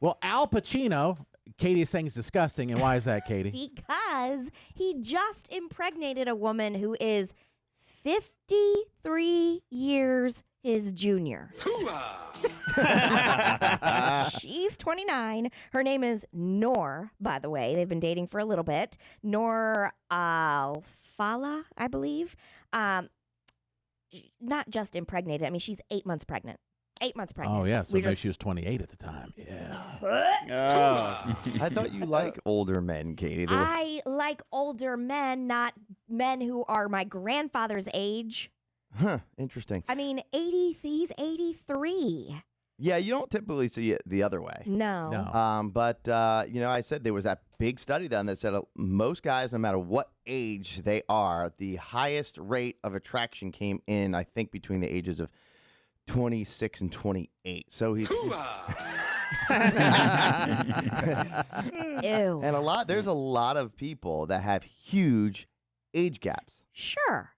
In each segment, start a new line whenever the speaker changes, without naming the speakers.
Well, Al Pacino, Katie is saying is disgusting. And why is that, Katie?
Because he just impregnated a woman who is 53 years his junior. She's 29. Her name is Noor, by the way. They've been dating for a little bit. Noor Alfallah, I believe. Not just impregnated. I mean, she's 8 months pregnant. 8 months pregnant.
Oh, yeah. So maybe she was 28 at the time. Yeah.
I thought you like older men, Katie.
I like older men, not men who are my grandfather's age.
Huh, interesting.
I mean, he's 83.
Yeah, you don't typically see it the other way.
No.
But I said there was that big study done that said most guys, no matter what age they are, the highest rate of attraction came in, I think, between the ages of 26 and 28. So he's
Ew.
And there's a lot of people that have huge age gaps.
Sure.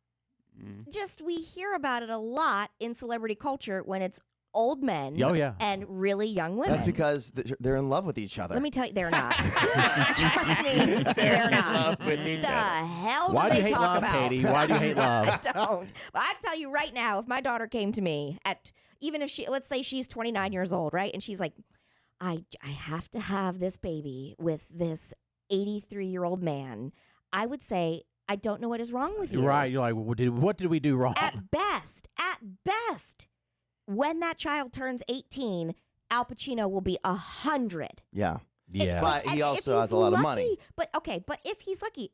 Just we hear about it a lot in celebrity culture when it's old men and really young women.
That's because they're in love with each other.
Let me tell you, they're not. Trust me, they're not. The hell
Why do you
they
hate
talk
love,
about?
Katie? Why do you hate love?
I don't. But I tell you right now, if my daughter came to me even if let's say she's 29 years old, right? And she's like, I have to have this baby with this 83-year-old man. I would say, I don't know what is wrong with you.
Right. You're like, what did we do wrong?
At best, when that child turns 18, Al Pacino will be 100.
Yeah.
Yeah.
But he also has a lot of money.
But if he's lucky,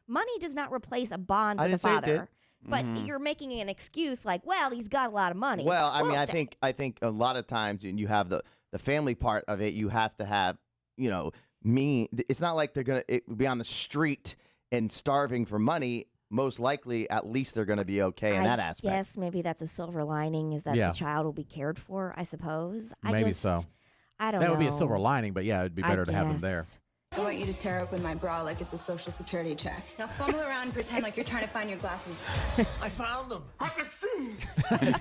money does not replace a bond
I
with a
didn't say it
father.
did.
But you're making an excuse like, well, he's got a lot of money.
Well, I mean, I think a lot of times when you have the family part of it, you have to have, it's not like they're going to be on the street and starving for money. Most likely, at least they're going to be okay in that aspect.
Yes, maybe that's a silver lining is that the child will be cared for, I suppose.
Maybe so.
I don't know.
That would be a silver lining, but yeah, it'd be better to have them there.
I want you to tear open my bra like it's a social security check. Now fumble around and pretend like you're trying to find your glasses.
I found them. I can see.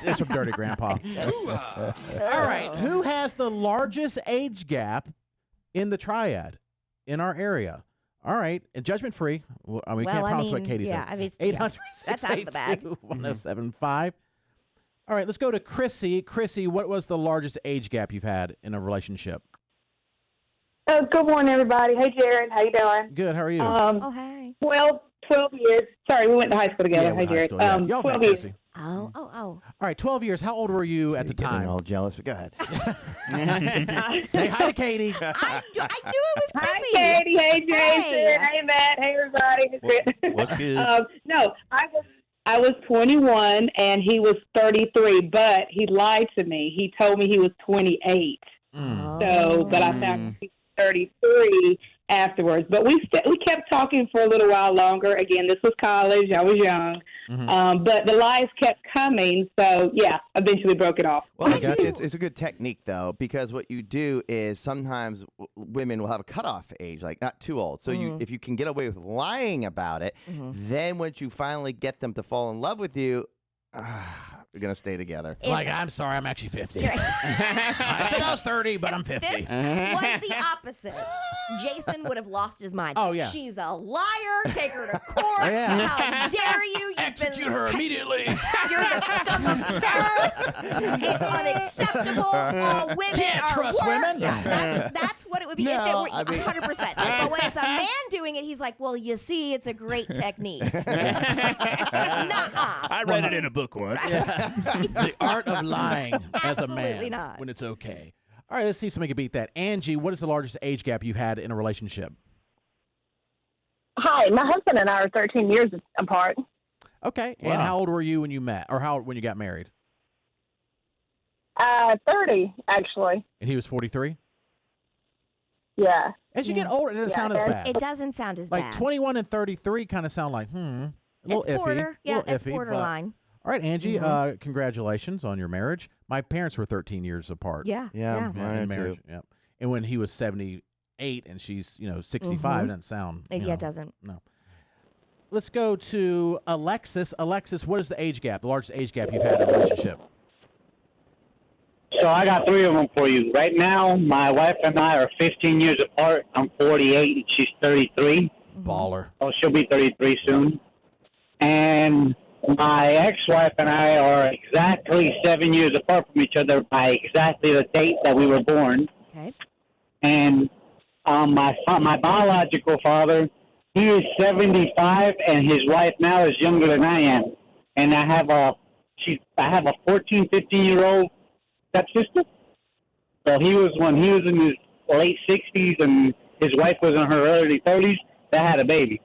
It's from Dirty Grandpa. All right. Who has the largest age gap in the triad in our area? All right. And judgment free. Well, we can't promise what Katie says.
I mean,
800
that's out of the bag.
1075. All right. Let's go to Chrissy. Chrissy, what was the largest age gap you've had in a relationship?
Good morning, everybody. Hey, Jared. How you doing?
Good. How are you?
Hey.
Well, 12 years. Sorry, we went to high school together. Hey, Jared.
Y'all
12
met
years.
Chrissy.
Oh.
All right. 12 years. How old were you at the time?
All jealous, but go ahead.
Say hi to Katie.
I knew it was Chrissy.
Hi, Katie. Hey, Jason. Hey, Matt. Hey, everybody.
What's good?
No, I was 21 and he was 33, but he lied to me. He told me he was 28. So, but I found he was 33 afterwards. But we kept talking for a little while longer. Again, this was college. I was young. But the lies kept coming. So, yeah, eventually broke it off.
Well, it's a good technique, though, because what you do is sometimes women will have a cutoff age, like not too old. So if you can get away with lying about it, then once you finally get them to fall in love with you, you're going to stay together.
Like, I'm sorry, I'm actually 50. I said I was 30, but I'm 50.
This was the opposite. Jason would have lost his mind.
Oh, yeah.
She's a liar. Take her to court.
Yeah.
How dare you?
Execute her immediately.
You're the scum of the earth. It's unacceptable. All women
Can't
are
trust women.
Yeah, that's what it would be if it
No,
were 100%. But when it's a man doing it, he's like, well, you see, it's a great technique. Nuh-uh.
I read it in a book once.
The art of lying as a man
Absolutely not.
when it's okay. All right, let's see if somebody can beat that. Angie, what is the largest age gap you've had in a relationship?
Hi, my husband and I are 13 years apart.
Okay, and how old were you when you met, or how old when you got married?
30, actually.
And he was 43?
Yeah.
As you get older, it doesn't sound as bad.
It doesn't sound as
Like
bad.
21 and 33 kind of sound like, a little iffy.
It's
iffy,
borderline.
All right, Angie, congratulations on your marriage. My parents were 13 years apart.
Yeah.
In marriage. Yep. And when he was 78 and she's, 65, it doesn't sound.
Yeah, it doesn't.
No. Let's go to Alexis. Alexis, what is the age gap, the largest age gap you've had in a relationship?
So I got 3 of them for you. Right now, my wife and I are 15 years apart. I'm 48 and she's 33.
Baller.
Oh, she'll be 33 soon. And my ex-wife and I are exactly 7 years apart from each other by exactly the date that we were born.
Okay.
And my biological father, he is 75, and his wife now is younger than I am. And I have a 14, 15-year-old stepsister. So when he was in his late 60s and his wife was in her early 30s, they had a baby.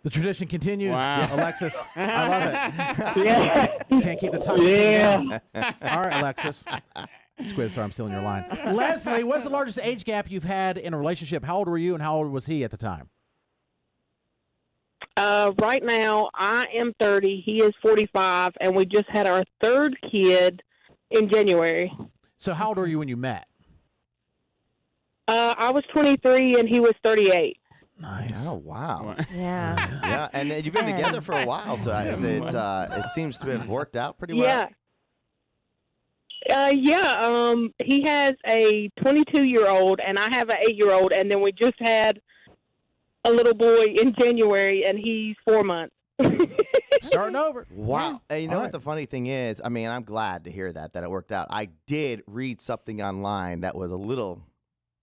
The tradition continues.
Wow.
Alexis, I love it.
Yeah.
Can't keep the tongue down. All right, Alexis. Squid, sorry, I'm stealing your line. Leslie, what's the largest age gap you've had in a relationship? How old were you and how old was he at the time?
Right now, I am 30. He is 45, and we just had our 3rd kid in January.
So how old were you when you met?
I was 23, and he was 38.
Nice.
Oh, wow.
Yeah.
Yeah, and you've been together for a while, so it seems to have worked out pretty well.
Yeah. He has a 22-year-old, and I have an 8-year-old, and then we just had a little boy in January, and he's 4 months.
Starting over.
Wow. And you know
All
what
right.
the funny thing is? I mean, I'm glad to hear that it worked out. I did read something online that was a little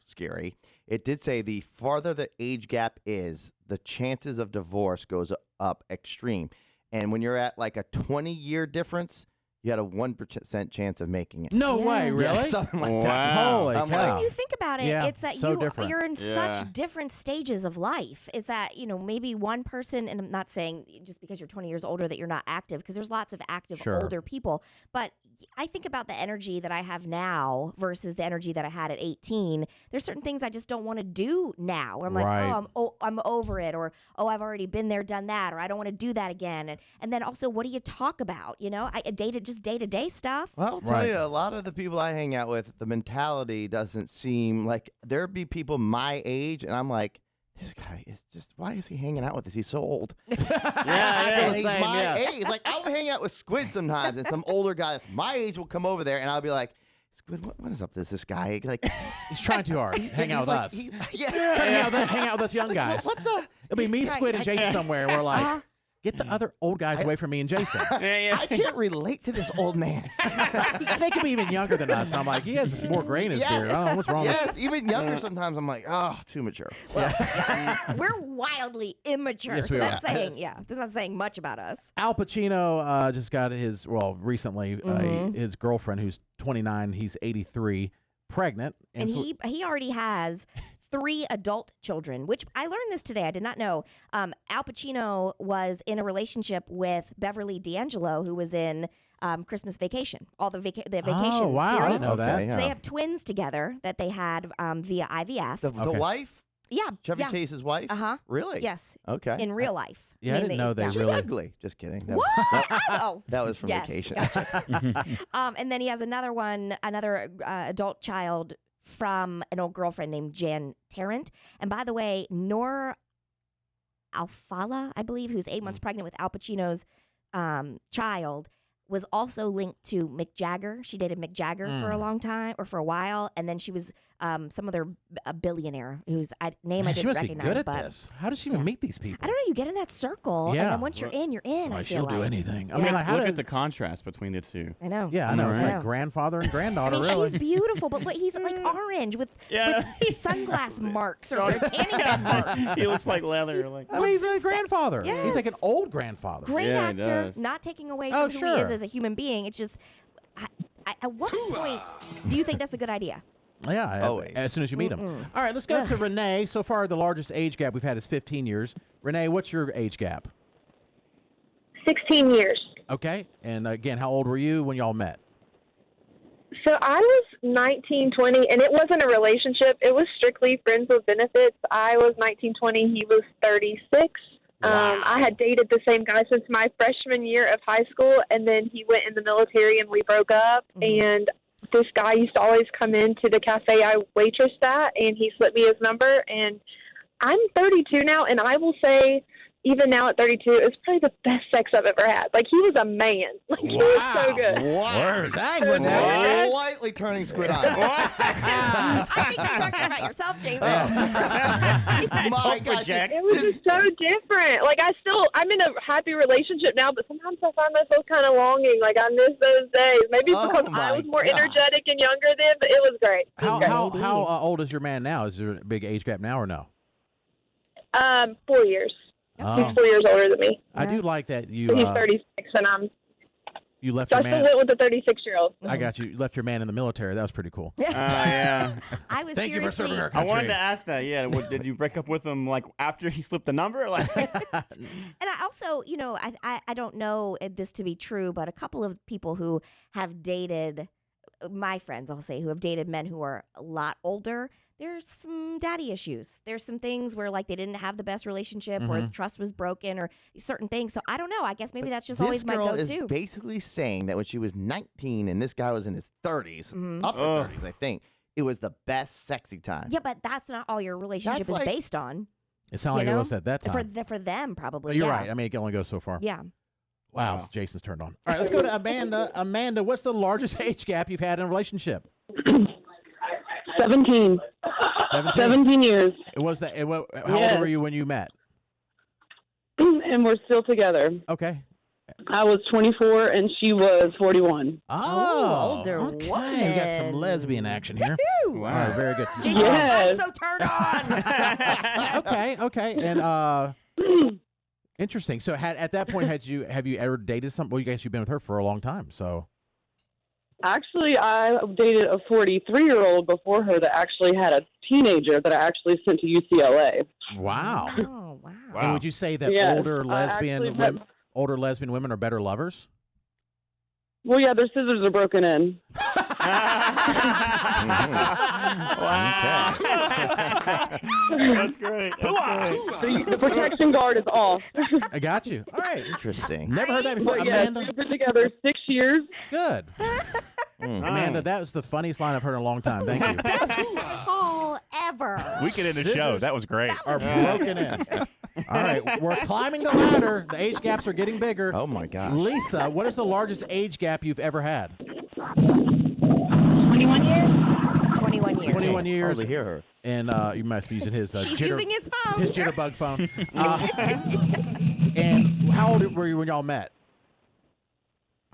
scary. It did say the farther the age gap is, the chances of divorce goes up extreme. And when you're at like a 20-year difference, you had a 1% chance of making it.
No way, really?
Yeah, something like that.
Wow.
Holy
I'm
cow.
When you think about it,
Yeah,
it's that
so different.
you're in
Yeah.
such different stages of life. Is that, maybe one person, and I'm not saying just because you're 20 years older that you're not active, because there's lots of active
Sure.
older people. But I think about the energy that I have now versus the energy that I had at 18. There's certain things I just don't want to do now. Where I'm like,
Right.
I'm over it, or I've already been there, done that, or I don't want to do that again. And then also, what do you talk about? Just day-to-day stuff.
Well, I'll tell
Right.
you, a lot of the people I hang out with, the mentality doesn't seem like there be people my age, and I'm like, this guy is just, why is he hanging out with us? He's so old. And he's my age. Like, I'll hang out with Squid sometimes, and some older guy that's my age will come over there, and I'll be like, Squid, what is up with this guy? Like,
He's trying too hard. Hang out with us.
yeah.
Trying to hang out with us young guys.
What the?
It'll be me, Squid, and Jason somewhere. We're like, get the other old guys away from me and Jason.
I can't relate to this old man.
They could be even younger than us. And I'm like, he has more gray in his beard. Oh, what's wrong with
Yes, even younger sometimes. I'm like, oh, too mature.
We're wildly immature.
Yes,
so
we
that's
are.
that's not saying much about us.
Al Pacino just got recently, his girlfriend, who's 29, he's 83, pregnant.
And
so-
he already has 3 adult children, which I learned this today. I did not know. Al Pacino was in a relationship with Beverly D'Angelo, who was in Christmas Vacation, all the vacation
Oh, wow. I
series.
didn't know that.
Okay,
So they
yeah.
have twins together that they had via IVF.
The
Okay.
wife?
yeah.
Chevy Chase's wife?
Uh-huh.
Really?
Yes.
Okay.
In real life.
Yeah, I didn't know they
She's
really-
ugly. Just kidding. That,
What?
That,
Oh.
that was from
Yes,
Vacation.
gotcha. And then he has another adult child from an old girlfriend named Jan Tarrant. And by the way, Noor Alfallah, I believe, who's 8 months pregnant with Al Pacino's child, was also linked to Mick Jagger. She dated Mick Jagger for a long time, or for a while, and then she was some other billionaire whose name I
Man, she
didn't
must
recognize.
be good at
but
this. How does she even meet these people?
I don't know. You get in that circle,
Yeah.
and then once you're in, you're in. I
Like,
feel
she'll do
like.
anything. I
Yeah.
mean, like, how
Look
does,
at the contrast between the two.
I know.
yeah, I know. It's
I
like
know.
grandfather and granddaughter,
I mean,
really.
she's beautiful, but look, he's like orange with sunglass marks or tanning bed marks.
He looks like leather. Like
I mean, he's a
It's
grandfather. He's like an
Yes.
old grandfather.
Great
Yeah, he
actor,
does.
not taking away
Oh,
from who he is
sure.
as a human being. It's just, at what point do you think that's a good idea?
Yeah,
Always.
as soon as you meet him. All right, let's go to Renee. So far, the largest age gap we've had is 15 years. Renee, what's your age gap?
16 years.
Okay, and again, how old were you when y'all met?
So I was 19, 20, and it wasn't a relationship. It was strictly friends with benefits. I was 19, 20. He was 36. I had dated the same guy since my freshman year of high school, and then he went in the military, and we broke up. And this guy used to always come into the cafe I waitressed at, and he slipped me his number. And I'm 32 now, and I will say even now at 32, it's probably the best sex I've ever had. Like, he was a man. Like, he was so good.
Wow. Slightly turning squid eye.
I think you're talking about yourself, Jason.
My gosh.
It was just so different. Like, I'm in a happy relationship now, but sometimes I find myself kind of longing. Like, I miss those days. Maybe it's because I was more energetic and younger then, but it was great.
How old is your man now? Is there a big age gap now or no?
4 years.
Oh.
He's 4 years older than me.
I do like that you.
So he's 36, and
you left
so
your
I
man.
still live with a 36-year-old.
I got you. You left your man in the military. That was pretty cool.
Yeah.
I was
Thank you for serving
seriously.
our
I
country.
wanted to ask that. Yeah. Did you break up with him like after he slipped the number? Like.
And I also, I don't know this to be true, but a couple of people who have dated, my friends, I'll say, who have dated men who are a lot older, there's some daddy issues. There's some things where like they didn't have the best relationship or the trust was broken or certain things. So I don't know. I guess maybe that's just always my go-to.
This girl is basically saying that when she was 19 and this guy was in his 30s, upper 30s, I think, it was the best sexy time.
Yeah, but that's not all your relationship is based on.
It sounded like it was at that time.
For them, probably.
You're
yeah.
right. I mean, it can only go so far.
Yeah.
Wow. So Jason's turned on. All right, let's go to Amanda. Amanda, what's the largest age gap you've had in a relationship?
17. 17 years.
How old were you when you met?
And we're still together.
Okay.
I was 24 and she was 41.
Oh,
older
okay. We
woman.
got some lesbian action here.
Woo-hoo.
All right, very good.
Jason,
Yes.
I'm so turned on.
Okay. And interesting. So at that point, have you ever dated some? Well, you guys, you've been with her for a long time. So
Actually, I dated a 43-year-old before her that actually had a teenager that I actually sent to UCLA.
wow.
Oh, wow.
And would you say that
Yes,
older
I
lesbian
actually
women, older lesbian women are better lovers?
Well, yeah, their scissors are broken in.
That's great.
The protection guard is off.
I got you. All right.
Interesting.
Never heard that before.
But yes,
Amanda,
we've been together 6 years.
good. Amanda, that was the funniest line I've heard in a long time. Thank you.
Best call ever.
We could end the show. That was great.
Are broken in. All right, we're climbing the ladder. The age gaps are getting bigger.
Oh, my gosh.
Lisa, what is the largest age gap you've ever had?
21 years?
21 years.
21 years.
Hardly hear her.
And you must be using his
She's using his phone.
his jitterbug phone. And how old were you when y'all met?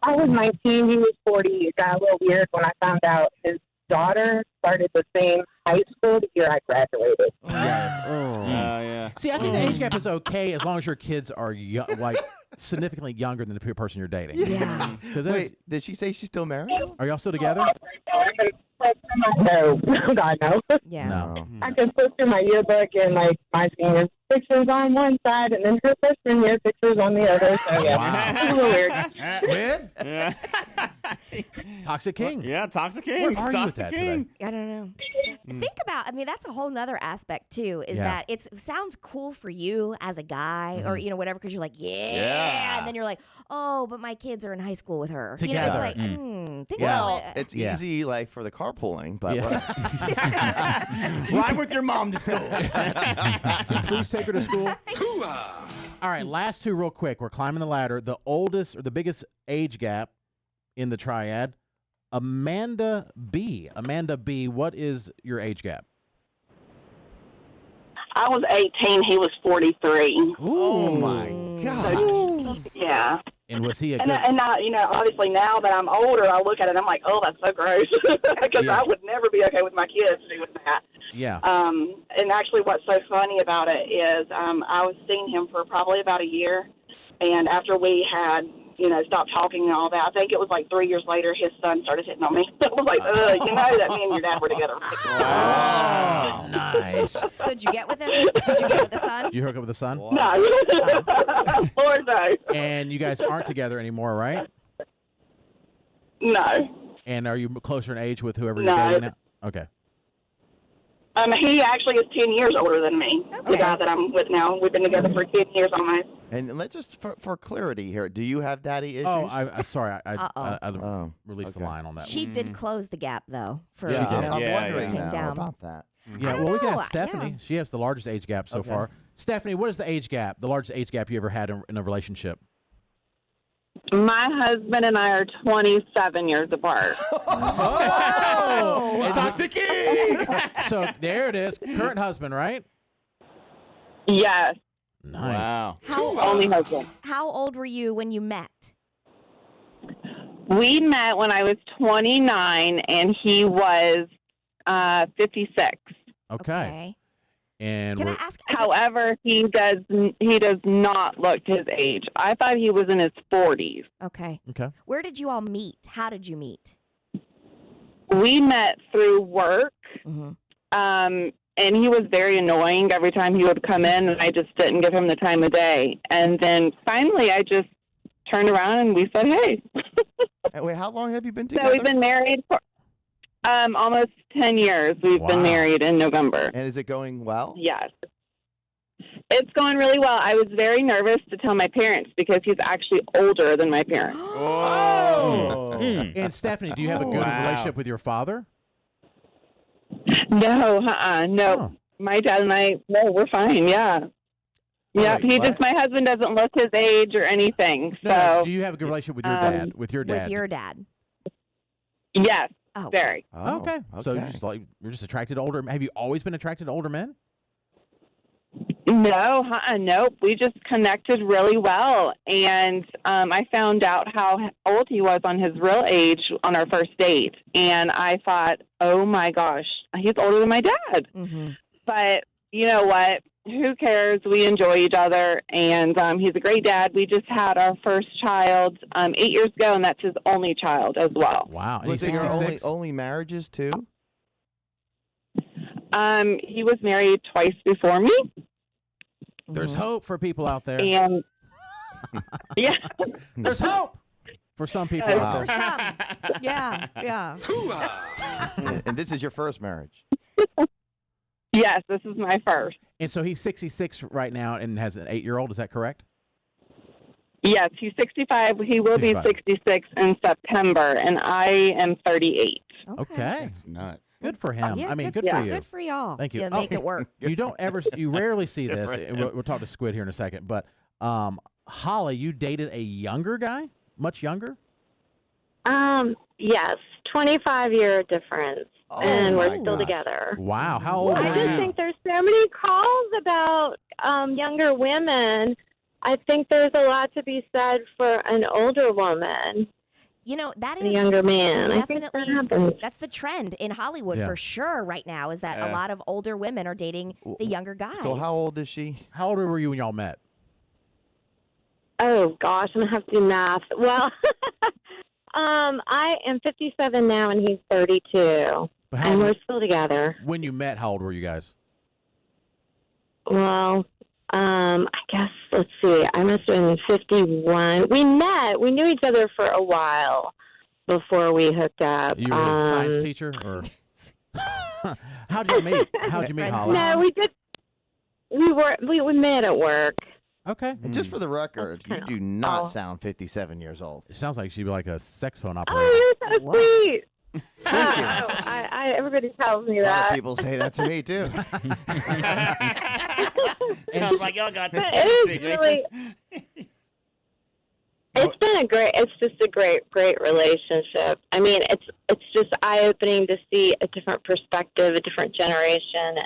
I was 19. He was 40. It got a little weird when I found out his daughter started the same high school the year I graduated.
Yeah.
See, I think the age gap is okay as long as your kids are like significantly younger than the person you're dating.
Yeah.
Wait,
did she say she's still married?
are y'all still together?
No, God, no.
Yeah.
No.
I can flip through my yearbook and like my senior pictures on one side and then her freshman year pictures on the other. So yeah,
Wow.
it's a little weird.
Squid?
Yeah.
Toxic King.
Yeah, Toxic King.
Where are you with
Toxic
that
King.
today?
I don't know. Think about, I mean, that's a whole nother aspect too, is
Yeah.
that it sounds cool for you as a guy or, whatever, because you're like,
Yeah.
and then you're like, oh, but my kids are in high school with her.
Together.
It's like, think about it.
It's
Yeah.
easy, like, for the carpooling, but
Ride with your mom to school.
Please take her to school. All right, last two real quick. We're climbing the ladder. The oldest or the biggest age gap in the triad, Amanda B. Amanda B, what is your age gap?
I was 18. He was 43.
oh my gosh.
Yeah.
And was he a
And,
good...
and I, obviously now that I'm older, I look at it and I'm like, oh, that's so gross. Because
Yeah.
I would never be okay with my kids doing that.
Yeah.
And actually what's so funny about it is I was seeing him for probably about a year. And after we had, stopped talking and all that, I think it was like 3 years later, his son started hitting on me. I was like, that me and your dad were together.
Oh, nice.
So did you get with him? Did you get with the son?
Did you hook up with the son?
No. Lord, no.
And you guys aren't together anymore, right?
No.
And are you closer in age with whoever
No.
you're dating now? Okay.
He actually is 10 years older than me. The
Okay.
guy that I'm with now. We've been together for 10 years almost.
And let's just for clarity here. Do you have daddy issues?
Oh, sorry. I released the
okay.
line on that.
She did close the gap though. For
Yeah,
did.
I'm
Yeah,
wondering
yeah.
now
Came down.
about that.
Yeah,
I
well,
don't
we can
know.
ask Stephanie.
Yeah.
She has the largest age gap so far. Stephanie, what is the age gap? The largest age gap you ever had in a relationship?
My husband and I are 27 years apart.
Oh,
Toxic.
So there it is. Current husband, right?
Yes,
Nice.
Wow.
only husband.
How old were you when you met?
We met when I was 29 and he was 56.
Okay. And
Can I
we're-
ask?
However, he does not look his age. I thought he was in his 40s.
Okay.
okay.
Where did you all meet? How did you meet?
We met through work.
Mm-hmm.
And he was very annoying every time he would come in, and I just didn't give him the time of day. And then finally, I just turned around and we said, "Hey."
Wait, how long have you been together?
So we've been married for almost 10 years. We've been married in November.
And is it going well?
Yes. It's going really well. I was very nervous to tell my parents because he's actually older than my parents.
Oh. And Stephanie, do you have a good
Wow.
relationship with your father?
No, no.
Oh.
My dad and I, no, we're fine. Yeah. Yeah,
Wait,
my husband doesn't look his age or anything.
No,
So,
do you have a good relationship with your dad? With your dad?
With your dad.
yes,
Oh.
very.
Oh,
Okay. So you're just attracted to older. Have you always been attracted to older men?
No, nope. We just connected really well. And I found out how old he was on his real age on our first date. And I thought, oh my gosh, he's older than my dad.
Mm-hmm.
But you know what? Who cares? We enjoy each other. And he's a great dad. We just had our first child 8 years ago, and that's his only child as well.
Wow. And
Was
he's
it your
66?
only marriages too?
He was married twice before me.
There's hope for people out there.
And yeah.
There's hope for some people
For
out there.
Some. Yeah.
And this is your first marriage.
Yes, this is my first.
And so he's 66 right now and has an 8-year-old. Is that correct?
Yes, he's 65. He will
65.
be 66 in September, and I am 38.
Okay.
That's nuts.
Good for him.
Yeah,
I mean,
good
good for you.
Good for y'all.
Thank you.
Yeah, make it work.
You rarely see
Good
this.
for
And
him.
we'll talk to Squid here in a second. But Holly, you dated a younger guy? Much younger?
Yes, 25-year difference, and
my
we're still
gosh.
together.
Wow. How old
I
were
just
you?
think there's so many calls about younger women. I think there's a lot to be said for an older woman,
You know, that
a
is
younger man. I think that
definitely
happens.
that's the trend in Hollywood
Yeah.
for sure right now. Is that a lot of older women are dating the younger guys?
So how old is she?
How old were you when y'all met?
Oh gosh, I'm gonna have to do math. Well, I am 57 now, and he's 32,
But how
and
old,
we're still together.
when you met, how old were you guys?
Well, I guess, let's see, I must have been 51. We knew each other for a while before we hooked up.
You were a science teacher? Or how'd you meet? How'd you meet, Holly?
No, we met at work.
Okay.
And just for the record, you do not
Oh.
sound 57 years old.
It sounds like she'd be like a sex phone operator.
Oh, you're so
What?
sweet.
Thank you.
Everybody tells me
A lot of
that.
people say that to me too.
Sounds like y'all got
But it is really, it's just a great relationship. I mean, it's just eye-opening to see a different perspective, a different generation,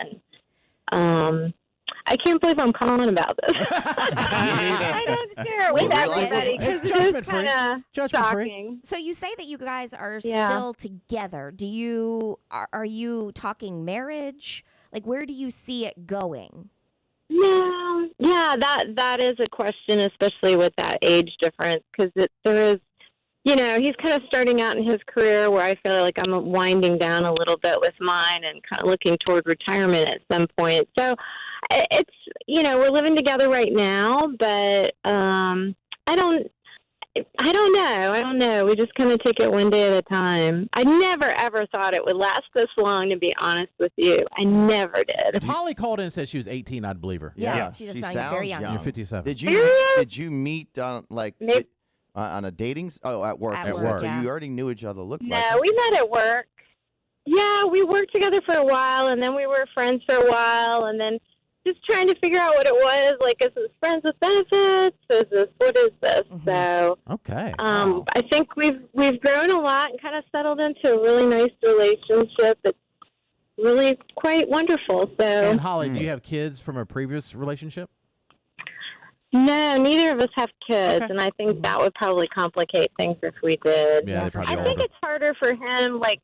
and I can't believe I'm calling about this. I don't share it
We
with
like it.
everybody because
It's
it is
judgment-free.
kind of
Judgment-free.
shocking.
So you say that you guys are
Yeah.
still together. Do you are you talking marriage? Like, where do you see it going?
No, yeah, that is a question, especially with that age difference, because there is, he's kind of starting out in his career where I feel like I'm winding down a little bit with mine and kind of looking toward retirement at some point. So it's, we're living together right now, but I don't. I don't know. We just kind of take it one day at a time. I never, ever thought it would last this long, to be honest with you. I never did.
If Holly called in and said she was 18, I'd believe her.
Yeah, she just sounded very young.
You're 57.
Did you meet on on a dating? At work.
At work,
So
yeah.
you already knew each other looked like.
No, we met at work. Yeah, we worked together for a while, and then we were friends for a while, and then just trying to figure out what it was. Like, is this friends with benefits? What is this?
Mm-hmm.
So,
okay.
I think we've grown a lot and kind of settled into a really nice relationship. It's really quite wonderful. So,
And Holly, do you have kids from a previous relationship?
no, neither of us have kids,
Okay.
and I think that would probably complicate things if we did.
Yeah, they probably
I think it's harder for him, like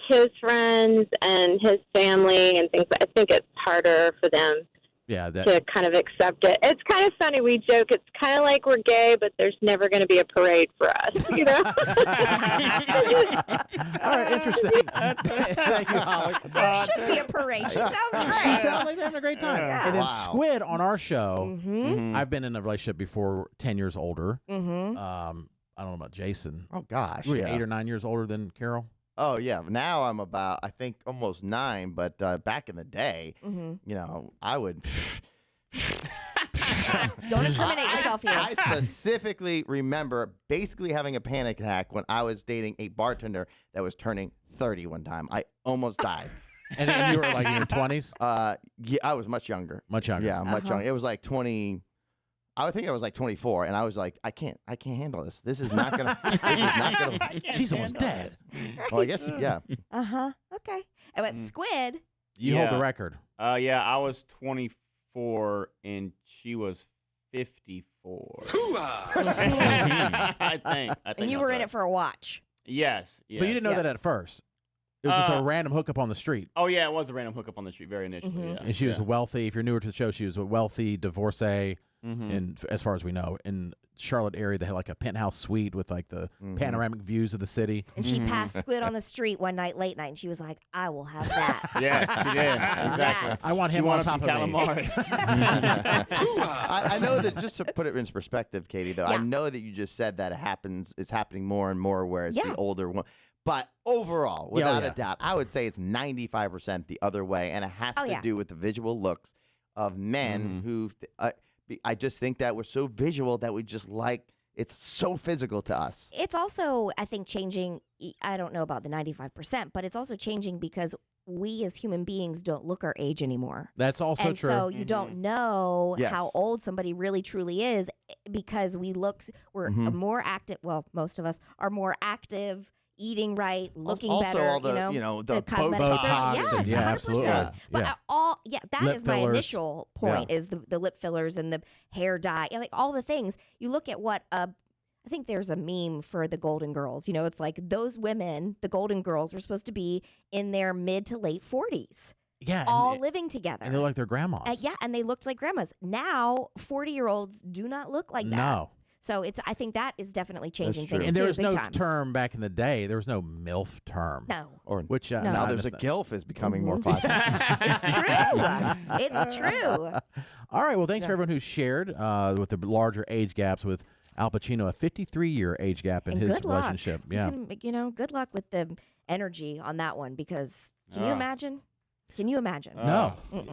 his friends and his family and things. I think it's harder for them
Yeah,
to kind of accept it. It's kind of funny. We joke. It's kind of like we're gay, but there's never going to be a parade for us, you know?
All right, interesting. Thank you, Holly.
There should be a parade. She sounds great.
She sounds like they're having a great time.
Yeah.
And then
Wow.
Squid on our show,
Mm-hmm.
I've been in a relationship before, 10 years older.
Mm-hmm.
I don't know about Jason.
Oh gosh.
Were you
Yeah.
8 or 9 years older than Carol?
Oh yeah. Now I'm about, I think, almost 9. But back in the day,
Mm-hmm.
you know, I would.
Don't incriminate yourself here.
I specifically remember basically having a panic attack when I was dating a bartender that was turning 30 one time. I almost died.
And you were like in your 20s?
Yeah, I was much younger.
Much younger.
Yeah, much younger. It was like 20. I think I was like 24, and I was like, I can't handle this. This is not gonna. This is not gonna.
She's almost dead.
Well, I guess yeah.
Uh-huh. Okay. But Squid,
You hold the record.
Yeah, I was 24 and she was 54. I think.
and you were in it for a watch.
Yes.
But you didn't know that at first. It was just a random hookup on the street.
Oh, yeah, it was a random hookup on the street very initially.
Mm-hmm.
Yeah.
And she was wealthy. If you're newer to the show, she was a wealthy divorcee.
Mm-hmm.
And as far as we know, in Charlotte area, they had like a penthouse suite with like the panoramic views of the city.
And she passed Squid on the street one night, late night, and she was like, I will have that.
Yes, she did. Exactly.
That.
I want him on top of me.
calamari.
I know that, just to put it in perspective, Katie, though, I
Yeah.
know that you just said that it's happening more and more where it's the older one. But overall, without a doubt, I would say it's 95% the other way, and it has to do with the visual looks of men who. I just think that we're so visual that we just like. It's so physical to us.
It's also, I think, changing. I don't know about the 95%, but it's also changing because we as human beings don't look our age anymore.
That's also
and
true.
so you don't know
Yes.
how old somebody really truly is because we're more active. Well, most of us are more active, eating right, looking
also
better.
all the,
the cosmetic
Botox
surgery.
and-
Yes,
yeah,
100%.
absolutely.
But
Yeah.
that
Lip
is my
fillers.
initial point is the lip fillers and the hair dye, like all the things. You look at what I think there's a meme for the Golden Girls. You know, it's like those women, the Golden Girls, were supposed to be in their mid to late 40s.
Yeah.
All living together.
And they're like their grandmas.
Yeah, and they looked like grandmas. Now, 40-year-olds do not look like that.
No.
So I think that is definitely changing
true.
things
And
too,
there was
big
no
time.
term back in the day. There was no MILF term.
No.
Or
Which
No.
now
I
there's
missed
a
that.
gilf is becoming more popular.
It's true. It's true.
All right. Well, thanks for everyone who shared with the larger age gaps with Al Pacino, a 53-year age gap in
And
his
good luck.
relationship.
He's
Yeah.
gonna, good luck with the energy on that one because can you imagine? Can you imagine?
No.
Mm-mm.